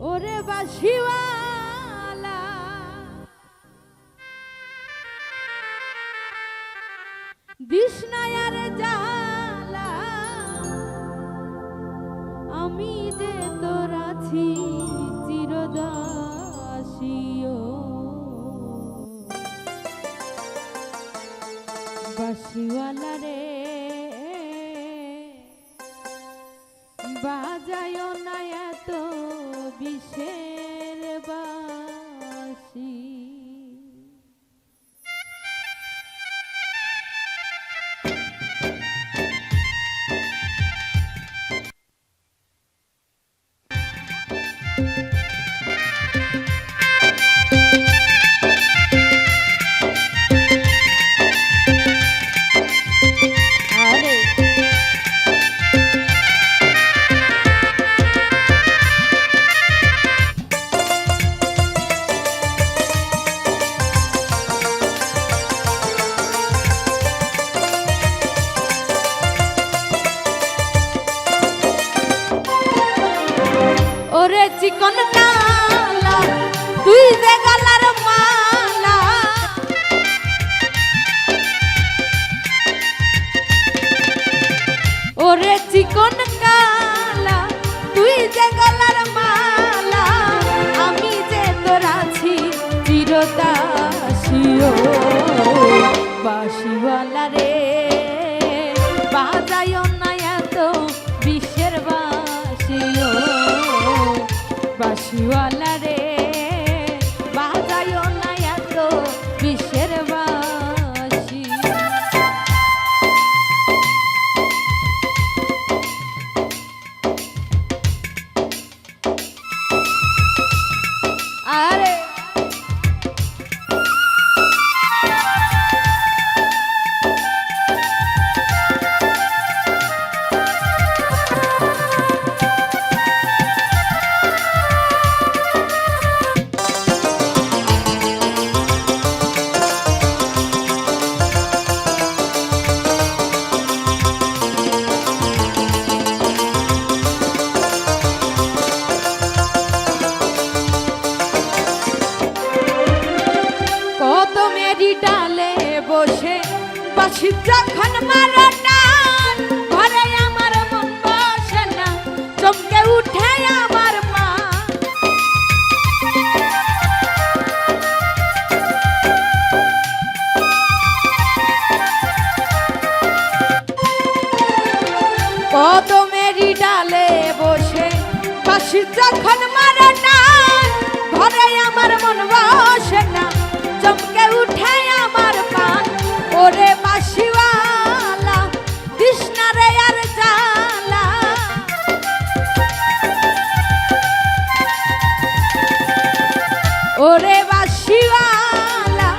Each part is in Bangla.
ওরে বাঁশিওয়ালা বিষ্ণায়ার জ্বালা আমি যে তোর আছি চিরদাসীও বাঁশিওয়ালা রে বাজায় না এত বিষের বাঁশি ওরে চিকন কালা তুই যে গলার মালা ওরে চিকন কালা তুই যে গলার মালা আমি যে তোর আছি চিরদাসীও বাঁশিওয়ালা রে বাজায় না এত বিষের বাঁশিও বাঁশিওয়ালা রে বাজায় না এত বিষের বাঁশি আরে ডালে বসে বাঁশি যখন মারো টান ঘরে আমার মন বসে না চমকে উঠে আমার মা কদমেরই ডালে বসে বাঁশি যখন মারো টান ঘরে আমার মন বসে না চমকে উঠে আমার পান ওরে বাঁশিওয়ালা কৃষ্ণা রে আর জ্বালা ওরে বাঁশিওয়ালা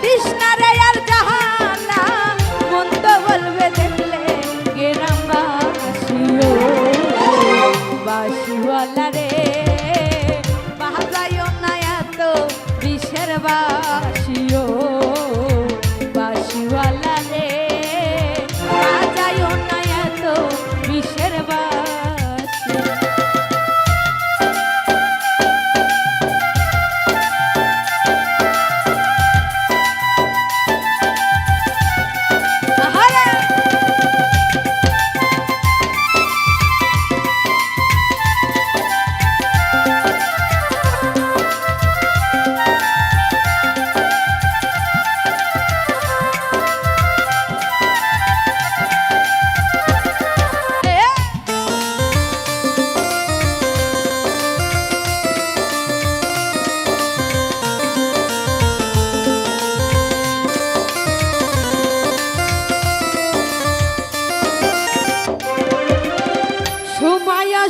কৃষ্ণা রে আর জ্বালা মন্দ বলবে দেখলে গ্রামবাসীও বাঁশিওয়ালা রে বাজায় না এত বিষের বাঁশিও বাঁশিওয়ালা রে বাজায় না এত বিষের বাঁশি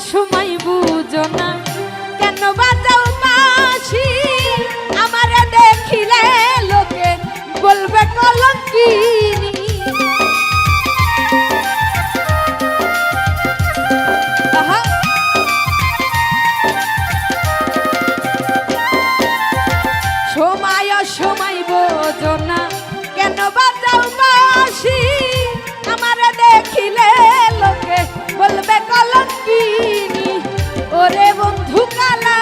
সময় বুঝো না কেন বাজাও বাঁশি আমারে দেখিলে লোকে বলবে কলঙ্কিনী সময় বোঝো না কেন বাজাও বাঁশি আমারে দেখিলে লোকে বলবে কলঙ্কিনী ওরে বন্ধু কালা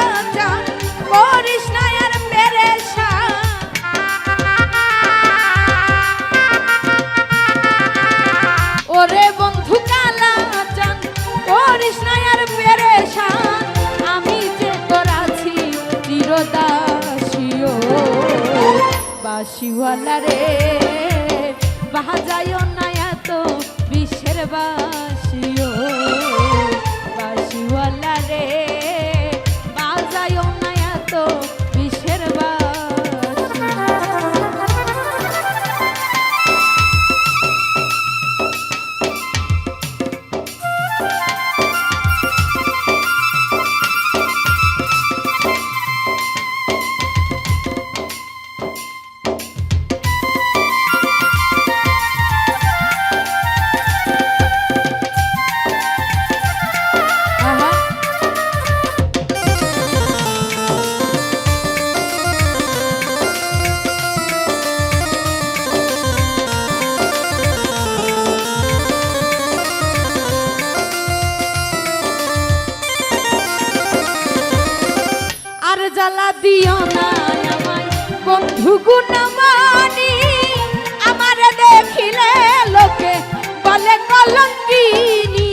বাঁশিওয়ালা রে বাজায়ও না এত বিষের বাঁশিও বাঁশিওয়ালা রে বাজায়ও না এত বিষের জ্বালা দিও না আমায় বন্ধু গুণমানি আমার দেখিলে লোকে বলে কলঙ্কিনী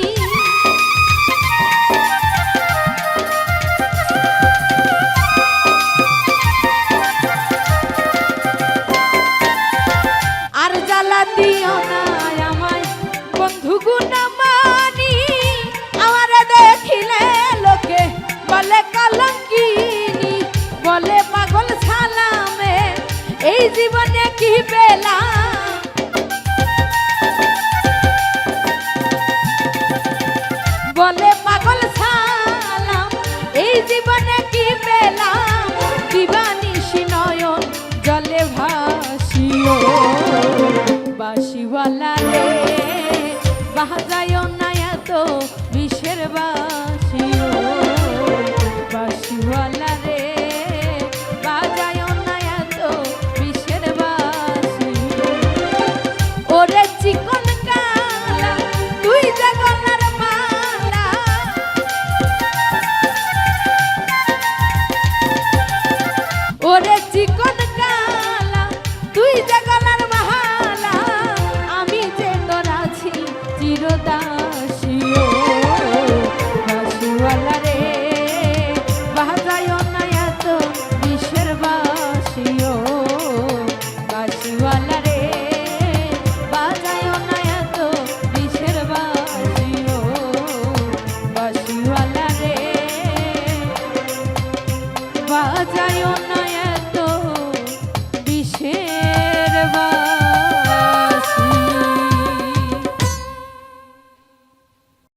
আর জ্বালা দিও না আমায় বন্ধু গুণমানি আমার দেখিলে লোকে বলে কলঙ্কিনী বলে পাগল সালামে এই জীবনে কি পেলাম বলে পাগল সালাম এই জীবনে কি পেলাম দিবানিশি নয়ন জলে ভাসিও বাঁশিওয়ালা রে বাজায়ও না এত বিষের বাঁশিও বাঁশিওয়ালা রে বাজায়ও না এত বিষের বাঁশি ওরে চিকন কালা তুই যে গলার মালা ওরে চিকন কালা তুই যে গলার মালা আমি যে তোর আছি চিরদাসীও বাঁশিওয়ালা রে বাজায়ও না এত বিষের বাঁশিও বাঁশিওয়ালা রে বাজায়ও না এত বিষের বাঁশিও বাঁশিওয়ালা রে বাজায়ও না